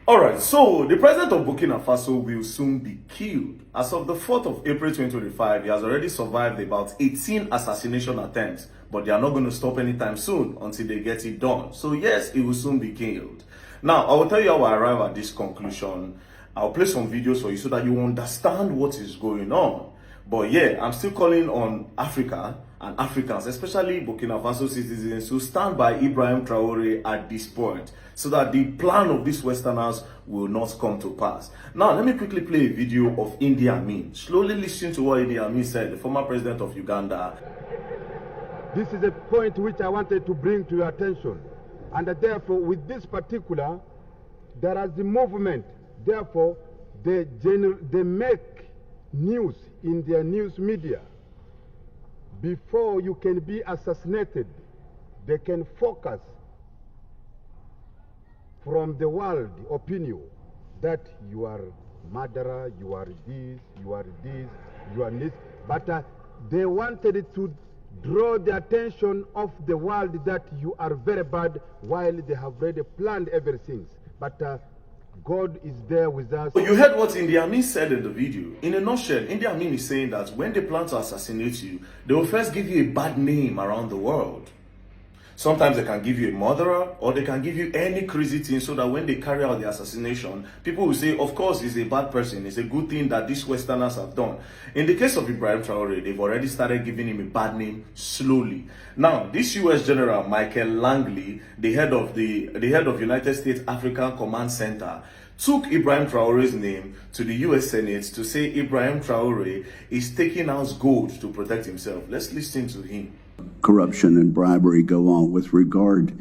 Alright, so the president of Burkina Faso will soon be killed. As of the 4th of April 2025, he has already survived about 18 assassination attempts, but they are not going to stop anytime soon until they get it done. So yes, he will soon be killed. Now, I will tell you how I arrive at this conclusion. I'll play some videos for you so that you understand what is going on. But yeah, I'm still calling on Africa and Africans, especially Burkina Faso citizens, to stand by Ibrahim Traore at this point so that the plan of these Westerners will not come to pass. Now, let me quickly play a video of Idi Amin. Slowly listen to what Idi Amin said, the former president of Uganda. This is a point which I wanted to bring to your attention. And therefore, with this particular, there is the movement. Therefore, they make news in their news media. Before you can be assassinated, they can focus from the world opinion that you are murderer, you are this, you are this, you are this. But they wanted to draw the attention of the world that you are very bad, while they have already planned everything. But God is there with us. You heard what Idi Amin said in the video. In a nutshell, Idi Amin is saying that when they plan to assassinate you, they will first give you a bad name around the world. Sometimes they can give you a murderer, or they can give you any crazy thing so that when they carry out the assassination, people will say, of course, he's a bad person. It's a good thing that these Westerners have done. In the case of Ibrahim Traore, they've already started giving him a bad name slowly. Now, this US General Michael Langley, the head of United States African Command Center, took Ibrahim Traore's name to the US Senate to say Ibrahim Traore is taking out gold to protect himself. Let's listen to him. Corruption and bribery go on with regard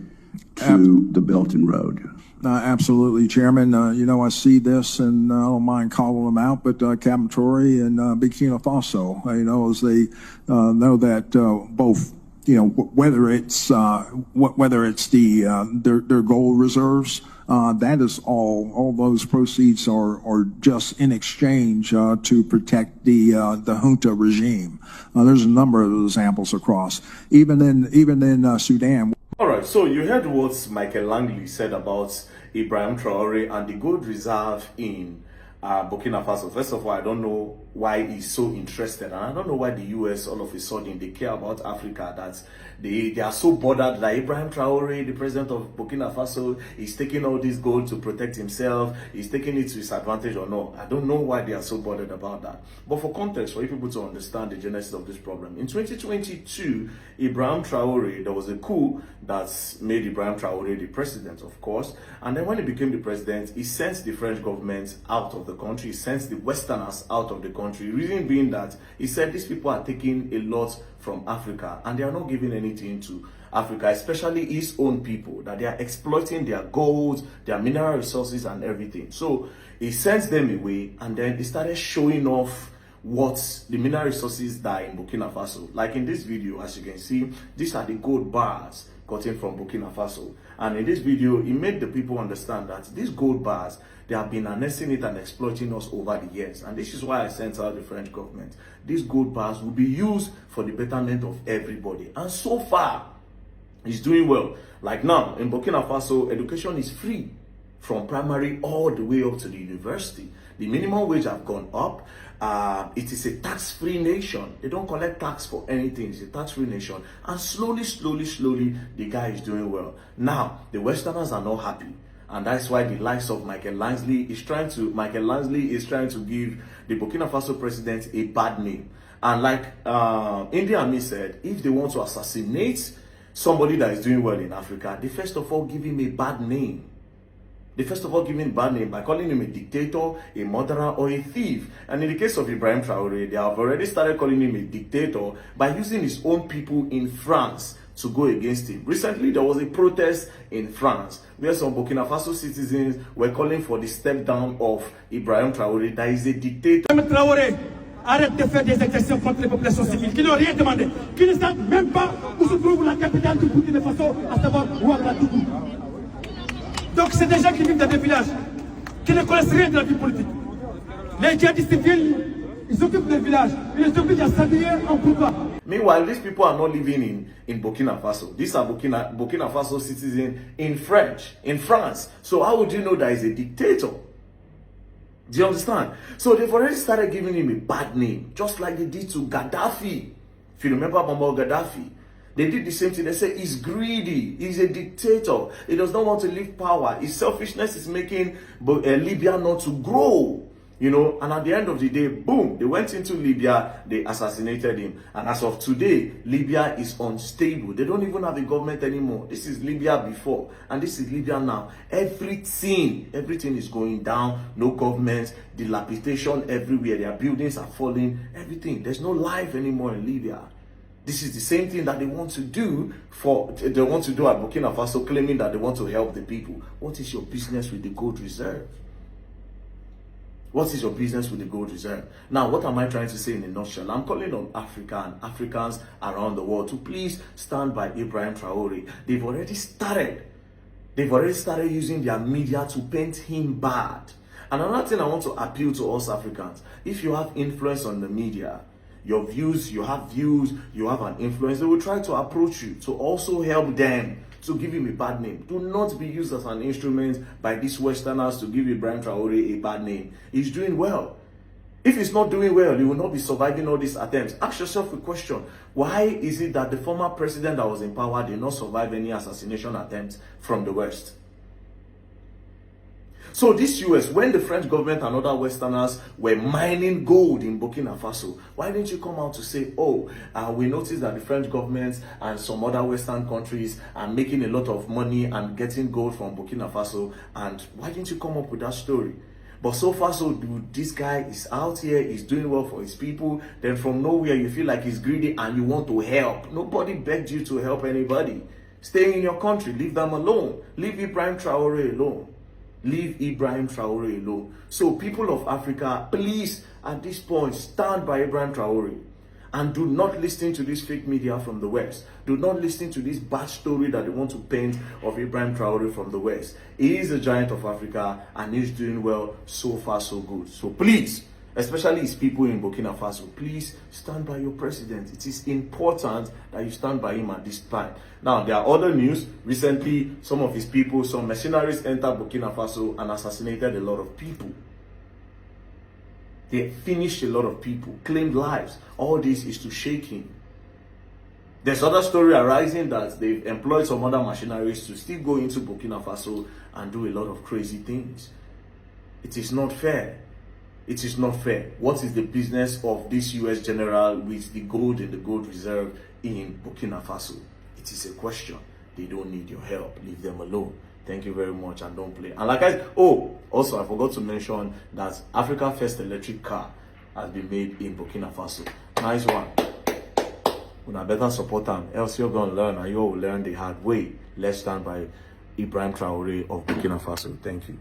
to the Belt and Road. Absolutely, Chairman. I see this, and I don't mind calling them out, but Captain Traore and Burkina Faso, as they know that both, whether it's their gold reserves, that is all those proceeds are just in exchange to protect the junta regime. There's a number of examples across, even in Sudan. All right, so you heard what Michael Langley said about Ibrahim Traore and the gold reserve in Burkina Faso. First of all, I don't know why he's so interested, and I don't know why the US all of a sudden they care about Africa, that they are so bothered that Ibrahim Traore, the president of Burkina Faso, is taking all this gold to protect himself, he's taking it to his advantage or not. I don't know why they are so bothered about that. But for context, for you people to understand the genesis of this problem, in 2022, Ibrahim Traore, there was a coup that made Ibrahim Traore the president, of course, and then when he became the president, he sent the French government out of the country, he sent the Westerners out of the country. Reason being that he said these people are taking a lot from Africa and they are not giving anything to Africa, especially his own people, that they are exploiting their gold, their mineral resources and everything. So he sent them away, and then he started showing off what the mineral resources that are in Burkina Faso. Like in this video, as you can see, these are the gold bars gotten from Burkina Faso. And in this video, he made the people understand that these gold bars, they have been harnessing it and exploiting us over the years. And this is why I sent out the French government. These gold bars will be used for the betterment of everybody. And so far, it's doing well. Like now, in Burkina Faso, education is free from primary all the way up to the university. The minimum wage have gone up. It is a tax-free nation. They don't collect tax for anything. It's a tax-free nation. And slowly, the guy is doing well. Now, the Westerners are not happy. And that's why the likes of Michael Langley is trying to give the Burkina Faso president a bad name. And like Idi Amin said, if they want to assassinate somebody that is doing well in Africa, they first of all give him a bad name. They first of all give him a bad name by calling him a dictator, a murderer, or a thief. And in the case of Ibrahim Traore, they have already started calling him a dictator by using his own people in France to go against him. Recently, there was a protest in France where some Burkina Faso citizens were calling for the step down of Ibrahim Traore, that is a dictator. Traoré, arrête de faire des exactions contre les populations civiles qui n'ont rien demandé, qui ne savent même pas où se trouve la capitale du Burkina Faso, à savoir Ouagadougou. Donc c'est des gens qui vivent dans des villages, qui ne connaissent rien de la vie politique. Les djihadistes viennent, ils s'occupent des villages, ils les obligent à s'habiller en pourquoi. Meanwhile, these people are not living in Burkina Faso. These are Burkina Faso citizens in France. So how would you know that he's a dictator? Do you understand? So they've already started giving him a bad name, just like they did to Gaddafi. If you remember Muammar Gaddafi, they did the same thing. They say he's greedy, he's a dictator, he does not want to leave power, his selfishness is making Libya not to grow. You know, and at the end of the day, boom, they went into Libya, they assassinated him. And as of today, Libya is unstable. They don't even have a government anymore. This is Libya before, and this is Libya now. Everything is going down. No government, dilapidation everywhere. Their buildings are falling, everything. There's no life anymore in Libya. This is the same thing that they want to do at Burkina Faso, claiming that they want to help the people. What is your business with the gold reserve? What is your business with the gold reserve? Now, what am I trying to say in a nutshell? I'm calling on Africa and Africans around the world to please stand by Ibrahim Traore. They've already started using their media to paint him bad. And another thing I want to appeal to us Africans, if you have influence on the media, you have an influence, they will try to approach you to also help them to give him a bad name. Do not be used as an instrument by these Westerners to give Ibrahim Traore a bad name. He's doing well. If he's not doing well, he will not be surviving all these attempts. Ask yourself a question. Why is it that the former president that was in power did not survive any assassination attempts from the West? So this US, when the French government and other Westerners were mining gold in Burkina Faso, why didn't you come out to say, we noticed that the French government and some other Western countries are making a lot of money and getting gold from Burkina Faso, and why didn't you come up with that story? But so far so good, this guy is out here, he's doing well for his people, then from nowhere you feel like he's greedy and you want to help. Nobody begged you to help anybody. Stay in your country, leave them alone. Leave Ibrahim Traore alone. Leave Ibrahim Traore alone. So people of Africa, please, at this point, stand by Ibrahim Traore. And do not listen to this fake media from the West. Do not listen to this bad story that they want to paint of Ibrahim Traore from the West. He is a giant of Africa and he's doing well. So far, so good. So please, especially his people in Burkina Faso, please stand by your president. It is important that you stand by him at this time. Now, there are other news. Recently, some of his people, some mercenaries entered Burkina Faso and assassinated a lot of people. They finished a lot of people, claimed lives. All this is to shake him. There's other story arising that they've employed some other mercenaries to still go into Burkina Faso and do a lot of crazy things. It is not fair. It is not fair. What is the business of this US general with the gold in the gold reserve in Burkina Faso? It is a question. They don't need your help. Leave them alone. Thank you very much and don't play. And like also I forgot to mention that Africa first electric car has been made in Burkina Faso. Nice one. Una better support them, else you're gonna learn and you will learn the hard way. Let's stand by Ibrahim Traore of Burkina Faso. Thank you.